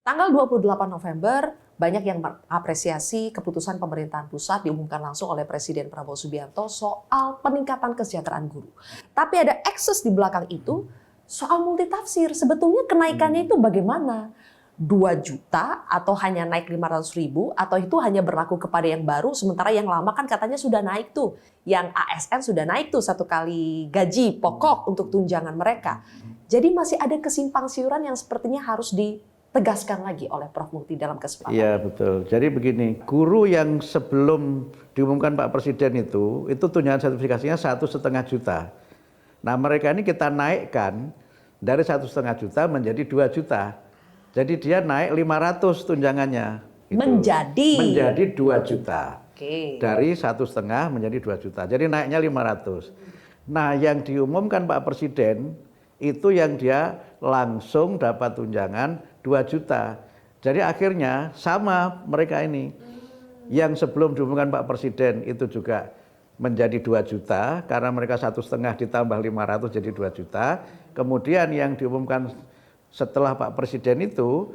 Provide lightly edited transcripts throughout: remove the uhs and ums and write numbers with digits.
Tanggal 28 November, banyak yang mengapresiasi keputusan pemerintahan pusat diumumkan langsung oleh Presiden Prabowo Subianto soal peningkatan kesejahteraan guru. Tapi ada ekses di belakang itu soal multitafsir. Sebetulnya kenaikannya itu bagaimana? 2 juta atau hanya naik 500.000 atau itu hanya berlaku kepada yang baru, sementara yang lama kan katanya sudah naik tuh. Yang ASN sudah naik tuh 1 kali gaji pokok untuk tunjangan mereka. Jadi masih ada kesimpang siuran yang sepertinya harus ditegaskan lagi oleh Prof. Mukti dalam kesempatan. Iya betul. Jadi begini, guru yang sebelum diumumkan Pak Presiden itu tunjangan sertifikasinya 1,5 juta. Nah mereka ini kita naikkan dari 1,5 juta menjadi 2 juta. Jadi dia naik 500 tunjangannya. Itu. Menjadi 2 juta. Oke. Dari 1,5 menjadi 2 juta. Jadi naiknya 500. Nah yang diumumkan Pak Presiden itu yang dia langsung dapat tunjangan 2 juta. Jadi akhirnya sama mereka ini. Yang sebelum diumumkan Pak Presiden itu juga menjadi 2 juta. Karena mereka 1,5 ditambah 500 jadi 2 juta. Kemudian yang diumumkan setelah Pak Presiden itu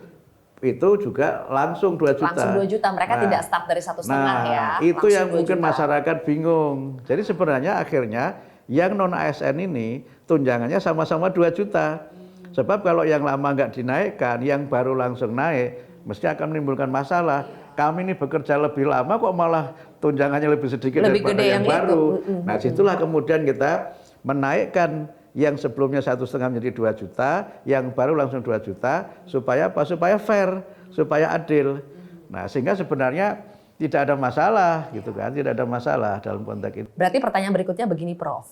juga langsung 2 juta. Langsung 2 juta, mereka tidak start dari 1,5 ya. Itu yang mungkin juta. Masyarakat bingung. Jadi sebenarnya akhirnya yang non ASN ini tunjangannya sama-sama 2 juta. Sebab kalau yang lama nggak dinaikkan, yang baru langsung naik, mesti akan menimbulkan masalah. Kami ini bekerja lebih lama kok malah tunjangannya lebih sedikit daripada yang baru. Nah situlah kemudian kita menaikkan yang sebelumnya 1,5 menjadi 2 juta, yang baru langsung 2 juta, supaya apa? Supaya fair, supaya adil. Nah, sehingga sebenarnya tidak ada masalah, gitu kan? Tidak ada masalah dalam konteks itu. Berarti pertanyaan berikutnya begini, Prof.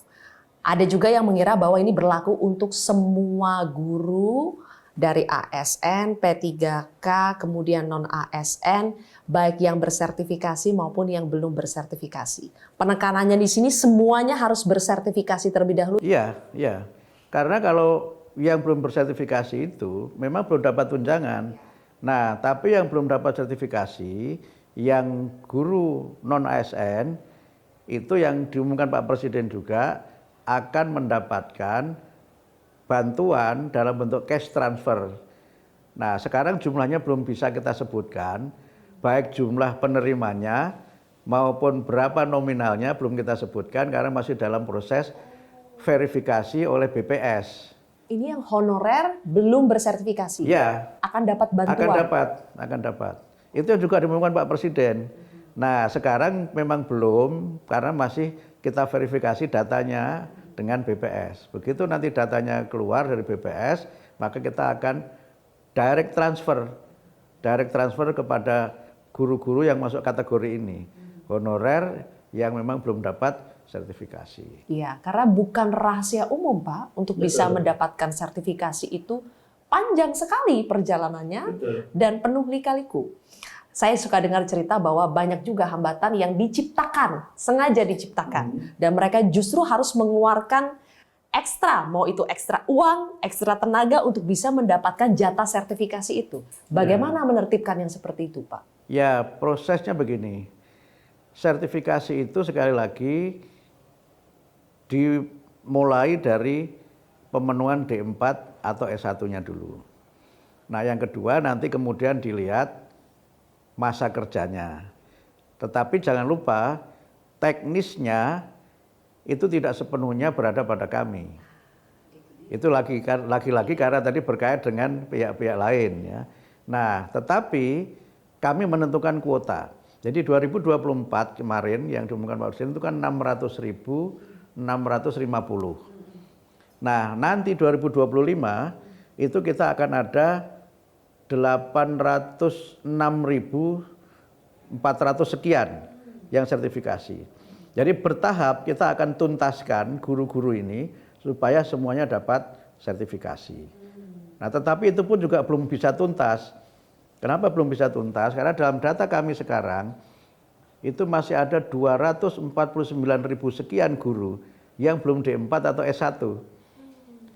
Ada juga yang mengira bahwa ini berlaku untuk semua guru dari ASN, P3K, kemudian non-ASN, baik yang bersertifikasi maupun yang belum bersertifikasi. Penekanannya di sini semuanya harus bersertifikasi terlebih dahulu. Iya, iya. Karena kalau yang belum bersertifikasi itu memang belum dapat tunjangan. Nah, tapi yang belum dapat sertifikasi, yang guru non-ASN, itu yang diumumkan Pak Presiden juga akan mendapatkan bantuan dalam bentuk cash transfer. Nah, sekarang jumlahnya belum bisa kita sebutkan, baik jumlah penerimanya maupun berapa nominalnya belum kita sebutkan karena masih dalam proses verifikasi oleh BPS. Ini yang honorer belum bersertifikasi. Ya. Akan dapat bantuan. Akan dapat. Itu juga diumumkan Pak Presiden. Nah, sekarang memang belum karena masih kita verifikasi datanya dengan BPS. Begitu nanti datanya keluar dari BPS, maka kita akan direct transfer kepada guru-guru yang masuk kategori ini. Honorer yang memang belum dapat sertifikasi. Iya, karena bukan rahasia umum, Pak, untuk bisa mendapatkan sertifikasi itu panjang sekali perjalanannya dan penuh lika-liku. Saya suka dengar cerita bahwa banyak juga hambatan yang diciptakan, sengaja diciptakan. Dan mereka justru harus mengeluarkan ekstra, mau itu ekstra uang, ekstra tenaga untuk bisa mendapatkan jatah sertifikasi itu. Bagaimana menertibkan yang seperti itu, Pak? Ya, prosesnya begini. Sertifikasi itu sekali lagi dimulai dari pemenuhan D4 atau S1-nya dulu. Nah, yang kedua nanti kemudian dilihat masa kerjanya. Tetapi jangan lupa teknisnya itu tidak sepenuhnya berada pada kami. Itu lagi-lagi karena tadi berkait dengan pihak-pihak lain ya. Nah, tetapi kami menentukan kuota. Jadi 2024 kemarin yang diumumkan Pak Presiden itu kan 600.650. Nah, nanti 2025 itu kita akan ada 806.400 sekian yang sertifikasi. Jadi bertahap kita akan tuntaskan guru-guru ini supaya semuanya dapat sertifikasi. Nah, tetapi itu pun juga belum bisa tuntas. Kenapa belum bisa tuntas? Karena dalam data kami sekarang itu masih ada 249.000 sekian guru yang belum D4 atau S1.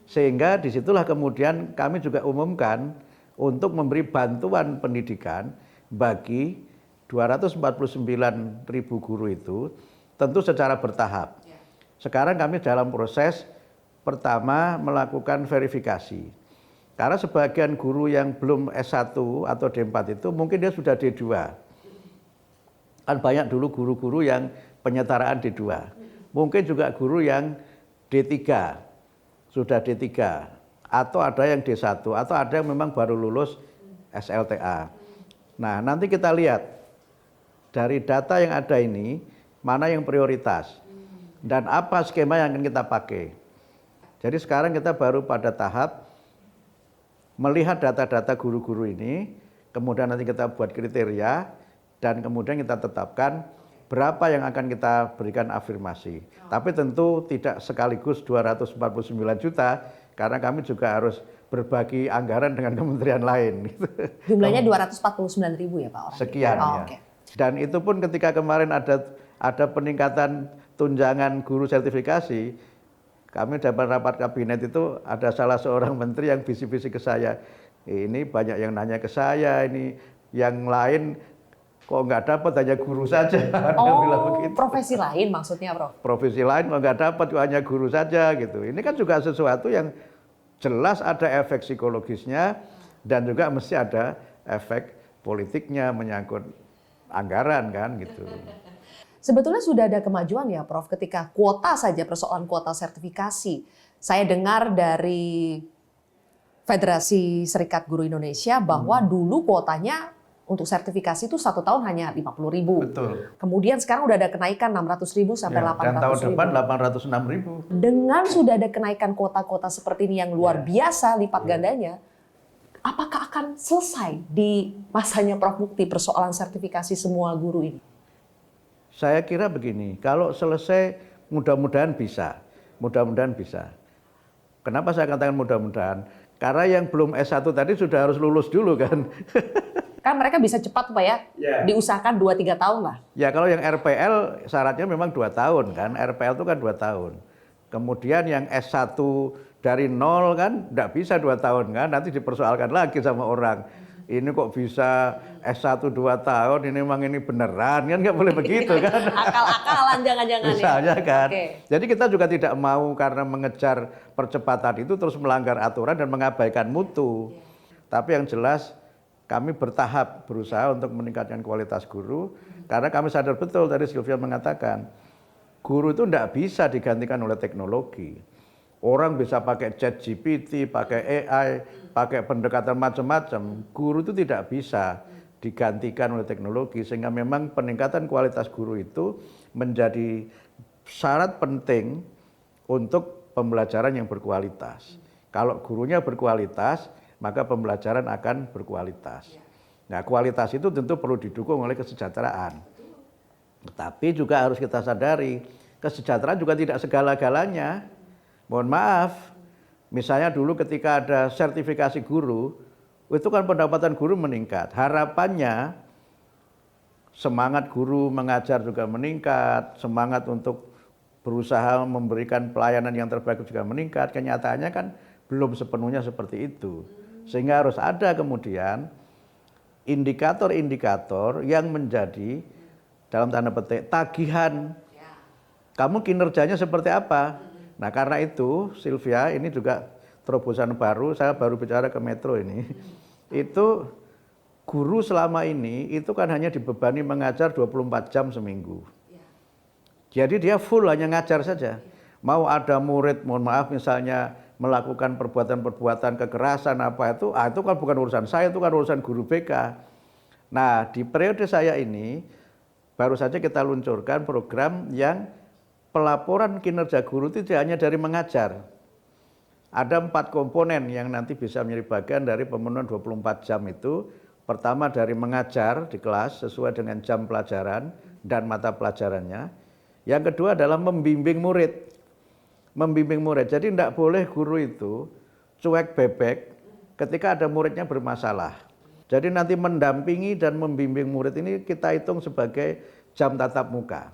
Sehingga disitulah kemudian kami juga umumkan untuk memberi bantuan pendidikan bagi 249.000 guru itu tentu secara bertahap. Sekarang kami dalam proses pertama melakukan verifikasi. Karena sebagian guru yang belum S1 atau D4 itu mungkin dia sudah D2. Kan banyak dulu guru-guru yang penyetaraan D2. Mungkin juga guru yang D3, sudah D3. Atau ada yang D1, atau ada yang memang baru lulus SLTA. Nah, nanti kita lihat dari data yang ada ini, mana yang prioritas. Dan apa skema yang akan kita pakai. Jadi sekarang kita baru pada tahap melihat data-data guru-guru ini, kemudian nanti kita buat kriteria, dan kemudian kita tetapkan berapa yang akan kita berikan afirmasi. Tapi tentu tidak sekaligus 249 juta, karena kami juga harus berbagi anggaran dengan kementerian lain. Jumlahnya 249.000 ya Pak orang? Sekian ya. Okay. Dan itu pun ketika kemarin ada peningkatan tunjangan guru sertifikasi, kami dapat rapat kabinet itu ada salah seorang menteri yang bisik-bisik ke saya, ini banyak yang nanya ke saya, ini yang lain kok nggak dapat, hanya guru saja. Oh, profesi lain maksudnya Prof? Profesi lain kok nggak dapat, kok hanya guru saja gitu. Ini kan juga sesuatu yang jelas ada efek psikologisnya dan juga mesti ada efek politiknya menyangkut anggaran kan gitu. Sebetulnya sudah ada kemajuan ya Prof ketika kuota saja, persoalan kuota sertifikasi. Saya dengar dari Federasi Serikat Guru Indonesia bahwa dulu kuotanya untuk sertifikasi itu 1 tahun hanya 50.000. Betul. Kemudian sekarang udah ada kenaikan 600.000 sampai 800.000. Dan tahun depan 806.000. Dengan sudah ada kenaikan kuota-kuota seperti ini yang luar biasa lipat gandanya, apakah akan selesai di masanya Prof Mukti persoalan sertifikasi semua guru ini? Saya kira begini, kalau selesai mudah-mudahan bisa. Mudah-mudahan bisa. Kenapa saya katakan mudah-mudahan? Karena yang belum S1 tadi sudah harus lulus dulu kan. Kan mereka bisa cepat Pak ya, diusahakan 2-3 tahun lah. Ya kalau yang RPL syaratnya memang 2 tahun kan, RPL itu kan 2 tahun. Kemudian yang S1 dari nol kan enggak bisa 2 tahun kan, nanti dipersoalkan lagi sama orang. Ini kok bisa S1 2 tahun, ini memang ini beneran, kan nggak boleh begitu kan. Akal-akalan jangan-jangan misalnya ya. kan. Okay. Jadi kita juga tidak mau karena mengejar percepatan itu terus melanggar aturan dan mengabaikan mutu. Tapi yang jelas kami bertahap berusaha untuk meningkatkan kualitas guru, karena kami sadar betul tadi Sylvia mengatakan, guru itu tidak bisa digantikan oleh teknologi. Orang bisa pakai ChatGPT, pakai AI, pakai pendekatan macam-macam. Guru itu tidak bisa digantikan oleh teknologi, sehingga memang peningkatan kualitas guru itu menjadi syarat penting untuk pembelajaran yang berkualitas. Kalau gurunya berkualitas, maka pembelajaran akan berkualitas. Nah, kualitas itu tentu perlu didukung oleh kesejahteraan. Tetapi juga harus kita sadari, kesejahteraan juga tidak segala-galanya. Mohon maaf, misalnya dulu ketika ada sertifikasi guru, itu kan pendapatan guru meningkat. Harapannya semangat guru mengajar juga meningkat, semangat untuk berusaha memberikan pelayanan yang terbaik juga meningkat. Kenyataannya kan belum sepenuhnya seperti itu. Sehingga harus ada kemudian indikator-indikator yang menjadi dalam tanda petik tagihan. Kamu kinerjanya seperti apa? Nah karena itu Sylvia ini juga terobosan baru, saya baru bicara ke Metro ini. Itu guru selama ini itu kan hanya dibebani mengajar 24 jam seminggu. Jadi dia full hanya ngajar saja. Mau ada murid, mohon maaf misalnya melakukan perbuatan-perbuatan kekerasan apa itu kan bukan urusan saya, itu kan urusan guru BK. Nah di periode saya ini baru saja kita luncurkan program yang pelaporan kinerja guru itu tidak hanya dari mengajar. Ada 4 komponen yang nanti bisa menjadi bagian dari pemenuhan 24 jam itu. Pertama dari mengajar di kelas sesuai dengan jam pelajaran dan mata pelajarannya. Yang kedua adalah membimbing murid. Membimbing murid, jadi tidak boleh guru itu cuek bebek ketika ada muridnya bermasalah. Jadi nanti mendampingi dan membimbing murid ini kita hitung sebagai jam tatap muka.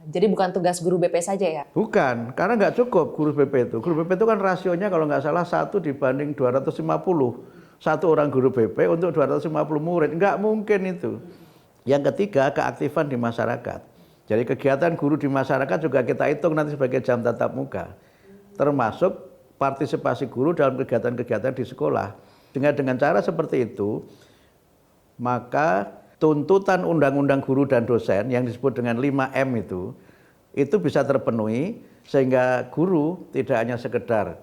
Jadi bukan tugas guru BP saja ya? Bukan, karena nggak cukup guru BP itu. Guru BP itu kan rasionya kalau nggak salah 1 dibanding 250. Satu orang guru BP untuk 250 murid, nggak mungkin itu. Yang ketiga, keaktifan di masyarakat. Jadi kegiatan guru di masyarakat juga kita hitung nanti sebagai jam tatap muka. Termasuk partisipasi guru dalam kegiatan-kegiatan di sekolah. Dengan cara seperti itu, maka tuntutan undang-undang guru dan dosen yang disebut dengan 5M itu bisa terpenuhi sehingga guru tidak hanya sekedar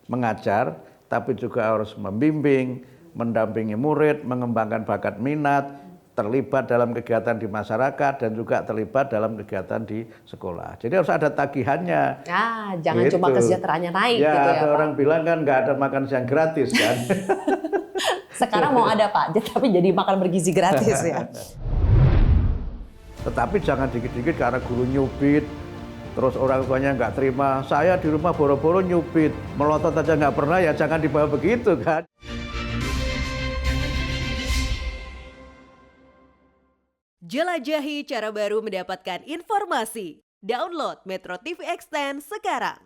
mengajar, tapi juga harus membimbing, mendampingi murid, mengembangkan bakat minat, terlibat dalam kegiatan di masyarakat dan juga terlibat dalam kegiatan di sekolah. Jadi harus ada tagihannya. Nah, jangan Gitu. cuma kesejahteraannya naik Ya, gitu ya ada Pak. orang bilang kan nggak ada makan siang gratis kan. Sekarang mau ada Pak, tapi jadi makan bergizi gratis ya. Tetapi jangan dikit-dikit karena guru nyubit, terus orang tuanya nggak terima. Saya di rumah boro-boro nyubit, melotot aja nggak pernah, ya jangan dibawa begitu kan. Jelajahi cara baru mendapatkan informasi. Download Metro TV Extend sekarang.